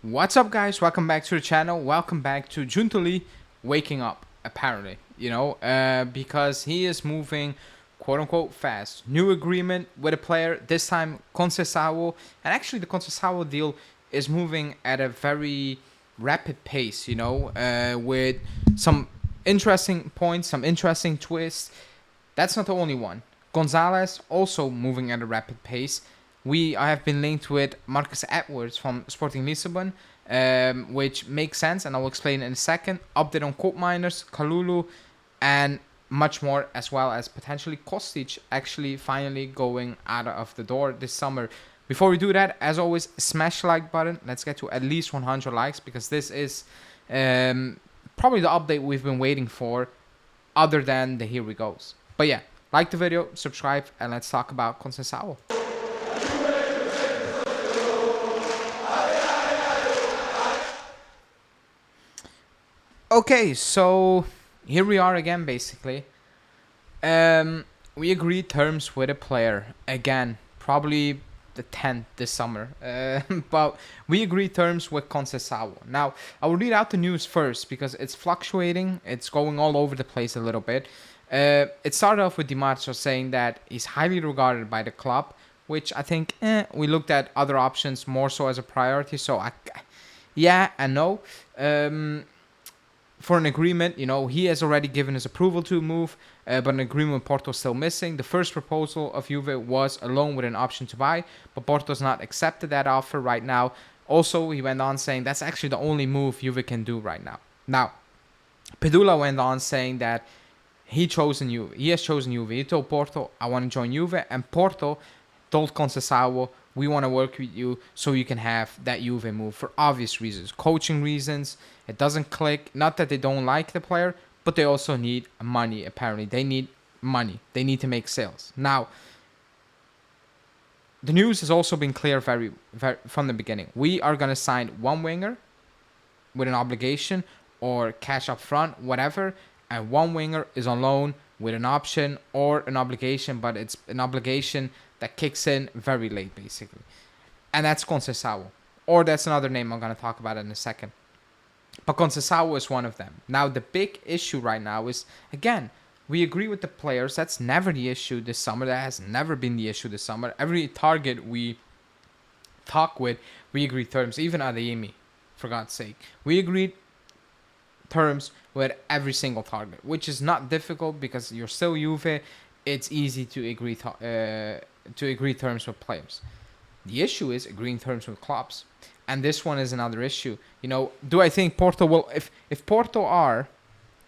What's up, guys? Welcome back to the channel. Welcome back to Giuntoli waking up, apparently, because he is moving quote-unquote fast. New agreement with a player, this time Conceicao, and actually the Conceicao deal is moving at a very rapid pace, with some interesting points, some interesting twists. That's not the only one. Gonzalez also moving at a rapid pace. I have been linked with Marcus Edwards from Sporting Lisbon, which makes sense, and I will explain in a second. Update on Koopmeiners, Kalulu, and much more, as well as potentially Kostic actually finally going out of the door this summer. Before we do that, as always, smash the like button. Let's get to at least 100 likes, because this is probably the update we've been waiting for, other than the here we goes. But yeah, like the video, subscribe, and let's talk about Conceicao. Okay, so here we are again, basically. We agreed terms with a player. Again, probably the 10th this summer. But we agreed terms with Conceicao. Now, I will read out the news first, because it's fluctuating. It's going all over the place a little bit. It started off with Di Marzio saying that he's highly regarded by the club, which I think, we looked at other options more so as a priority. So, yeah and no. For an agreement, he has already given his approval to move, but an agreement with Porto is still missing. The first proposal of Juve was a loan with an option to buy, but Porto has not accepted that offer right now. Also, he went on saying that's actually the only move Juve can do right now. Now, Pedula went on saying that he has chosen Juve. He told Porto, I want to join Juve, and Porto told Conceicao, we want to work with you so you can have that Juve move for obvious reasons. Coaching reasons. It doesn't click. Not that they don't like the player, but they also need money, apparently. They need money. They need to make sales. Now, the news has also been clear very from the beginning. We are going to sign one winger with an obligation or cash up front, whatever, and one winger is on loan with an option or an obligation, but it's an obligation that kicks in very late, basically. And that's Conceicao. Or that's another name I'm going to talk about in a second. But Conceicao is one of them. Now, the big issue right now is, again, we agree with the players. That's never the issue this summer. That has never been the issue this summer. Every target we talk with, we agree terms. Even Adeyemi, for God's sake. We agreed terms with every single target, which is not difficult because you're still Juve. It's easy to agree terms with players. The issue is agreeing terms with clubs. And this one is another issue. Do I think Porto will... If Porto are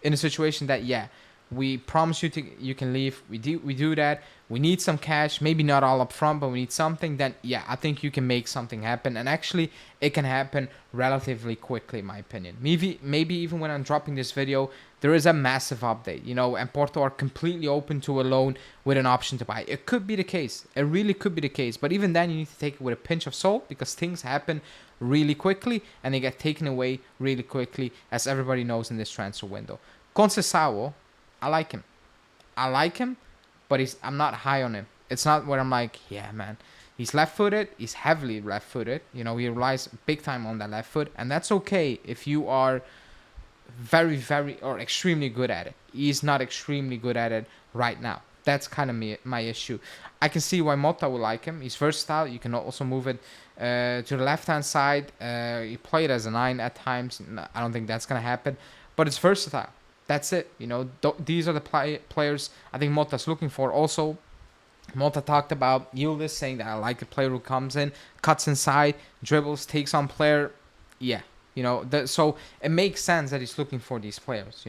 in a situation that, yeah, we promise you can leave. We do that. We need some cash. Maybe not all up front, but we need something. Then, yeah, I think you can make something happen. And actually, it can happen relatively quickly, in my opinion. Maybe even when I'm dropping this video, there is a massive update, and Porto are completely open to a loan with an option to buy. It could be the case. It really could be the case. But even then, you need to take it with a pinch of salt, because things happen really quickly and they get taken away really quickly, as everybody knows in this transfer window. Conceicao, I like him, but I'm not high on him. It's not where I'm like, yeah, man. He's left-footed. He's heavily left-footed. He relies big time on that left foot, and that's okay if you are very, very or extremely good at it. He's not extremely good at it right now. That's kind of my issue. I can see why Motta would like him. He's versatile. You can also move it to the left-hand side. He played as a 9 at times. I don't think that's going to happen, but it's versatile. That's it. These are the players I think Motta's looking for. Also, Motta talked about Yildiz, saying that I like a player who comes in, cuts inside, dribbles, takes on player. Yeah, so it makes sense that he's looking for these players.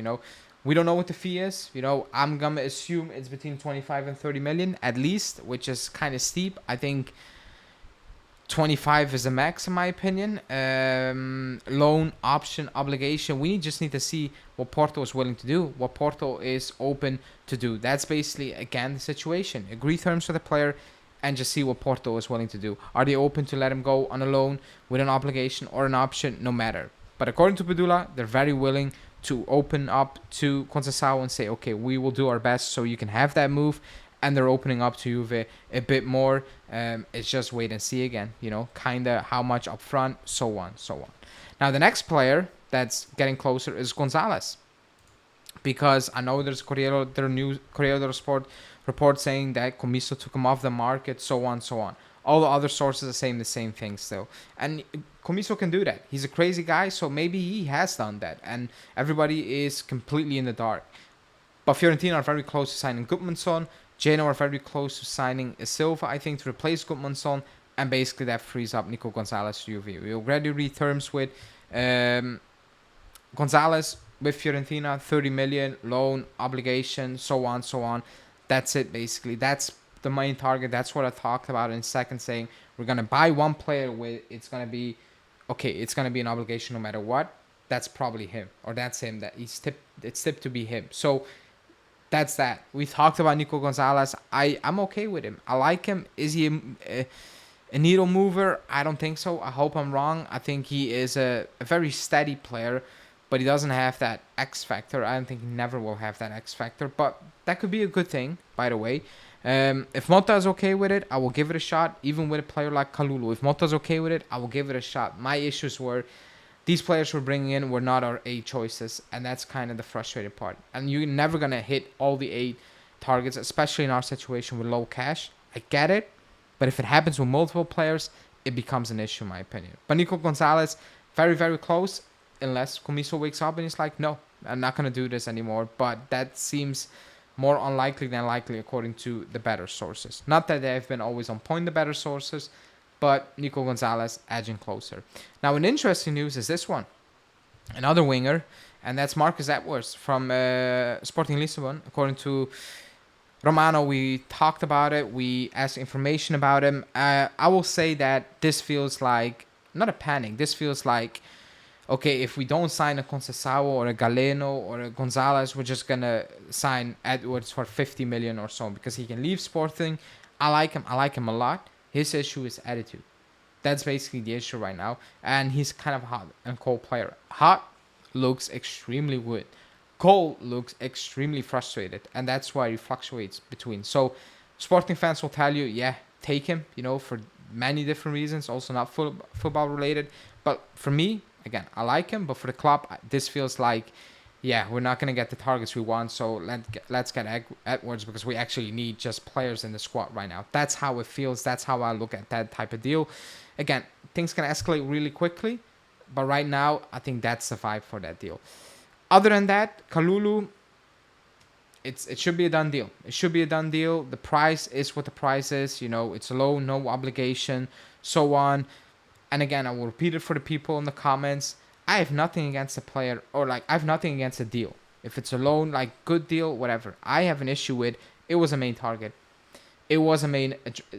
We don't know what the fee is. I'm gonna assume it's between 25 and 30 million at least, which is kind of steep. I think 25 is a max, in my opinion. Loan, option, obligation. We just need to see what Porto is willing to do, what Porto is open to do. That's basically, again, the situation. Agree terms with the player and just see what Porto is willing to do. Are they open to let him go on a loan with an obligation or an option? No matter. But according to Pedula, they're very willing to open up to Conceicao and say, okay, we will do our best so you can have that move. and they're opening up to Juve a bit more. It's just wait and see again, kind of how much upfront, so on, so on. Now, the next player that's getting closer is Gonzalez, because I know there's Corriere dello Sport report saying that Comiso took him off the market, so on, so on. All the other sources are saying the same thing still. And Comiso can do that. He's a crazy guy, so maybe he has done that. And everybody is completely in the dark. But Fiorentina are very close to signing Gudmundsson. Genoa are very close to signing Silva, I think, to replace Gudmundsson. And basically that frees up Nico Gonzalez to Juve. We already read terms with Gonzalez with Fiorentina, 30 million, loan, obligation, so on, so on. That's it, basically. That's the main target. That's what I talked about in a second, saying we're going to buy one player with, it's going to be an obligation no matter what. That's probably him, or that's him. It's tipped to be him. So that's that. We talked about Nico Gonzalez. I'm okay with him. I like him. Is he a needle mover? I don't think so. I hope I'm wrong. I think he is a very steady player, but he doesn't have that X factor. I don't think he never will have that X factor, but that could be a good thing, by the way. If Motta is okay with it, I will give it a shot, even with a player like Kalulu. If Motta is okay with it, I will give it a shot. My issues were these players we're bringing in were not our A choices, and that's kind of the frustrating part. And you're never going to hit all the 8 targets, especially in our situation with low cash. I get it, but if it happens with multiple players, it becomes an issue, in my opinion. But Nico Gonzalez, very, very close, unless Comiso wakes up and he's like, no, I'm not going to do this anymore. But that seems more unlikely than likely according to the better sources. Not that they've been always on point, the better sources, but Nico Gonzalez edging closer. Now, an interesting news is this one. Another winger, and that's Marcus Edwards from Sporting Lisbon. According to Romano, we talked about it. We asked information about him. I will say that this feels like, not a panic, this feels like, okay, if we don't sign a Conceicao or a Galeno or a Gonzalez, we're just going to sign Edwards for 50 million or so because he can leave Sporting. I like him a lot. His issue is attitude. That's basically the issue right now. And he's kind of hot and cold player. Hot looks extremely good. Cold looks extremely frustrated. And that's why he fluctuates between. So Sporting fans will tell you, yeah, take him, for many different reasons, also not football related. But for me, again, I like him, but for the club, this feels like, yeah, we're not going to get the targets we want, so let's get Edwards because we actually need just players in the squad right now. That's how it feels. That's how I look at that type of deal. Again, things can escalate really quickly, but right now, I think that's the vibe for that deal. Other than that, Kalulu, it should be a done deal. It should be a done deal. The price is what the price is. It's low, no obligation, so on. And again, I will repeat it for the people in the comments. I have nothing against the player, or I have nothing against the deal. If it's a loan, good deal, whatever. I have an issue with it was a main target. It was a main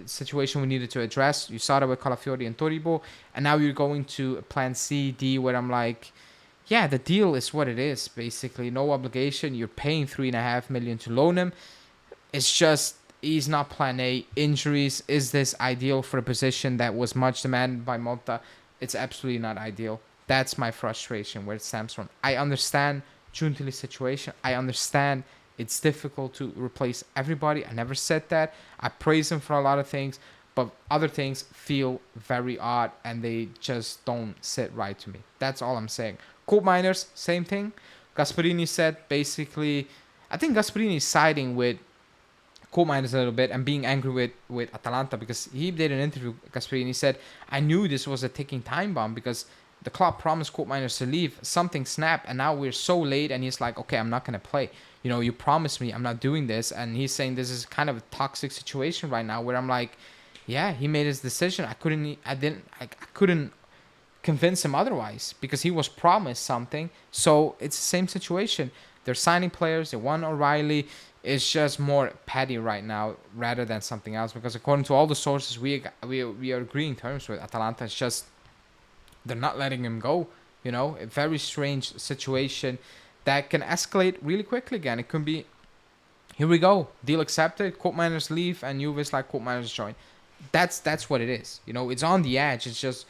situation we needed to address. You saw that with Calafiori and Toribo, and now you're going to plan C, D, where I'm like, yeah, the deal is what it is, basically. No obligation. You're paying 3.5 million to loan him. It's just, he's not plan A. Injuries, is this ideal for a position that was much demanded by Motta? It's absolutely not ideal. That's my frustration where it stems from. I understand Giuntoli's situation. I understand it's difficult to replace everybody. I never said that. I praise him for a lot of things, but other things feel very odd and they just don't sit right to me. That's all I'm saying. Koopmeiners, same thing. Gasperini said basically, I think Gasperini is siding with Koopmeiners a little bit and being angry with Atalanta because he did an interview, Gasperini said, I knew this was a ticking time bomb because the club promised Koopmeiners to leave. Something snapped, and now we're so late. And he's like, okay, I'm not going to play. You promised me I'm not doing this. And he's saying this is kind of a toxic situation right now where I'm like, yeah, he made his decision. I couldn't convince him otherwise because he was promised something. So it's the same situation. They're signing players. They want O'Reilly. It's just more petty right now rather than something else because according to all the sources we are agreeing terms with Atalanta, it's just they're not letting him go. A very strange situation that can escalate really quickly again. It could be, here we go, deal accepted, Koopmeiners leave, and Juve's like, Koopmeiners join. That's what it is. It's on the edge. It's just,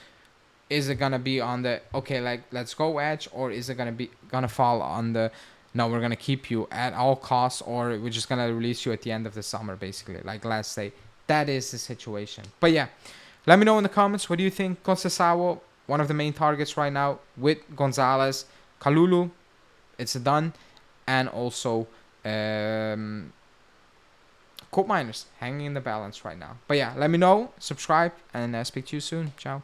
is it gonna be on the okay, let's go edge, or is it gonna fall on the no, we're gonna keep you at all costs, or we're just gonna release you at the end of the summer, basically, like let's say. That is the situation. But yeah, let me know in the comments, what do you think? Conceicao, one of the main targets right now with Gonzalez. Kalulu, it's done. And also Koopmeiners hanging in the balance right now. But yeah, let me know, subscribe, and speak to you soon. Ciao.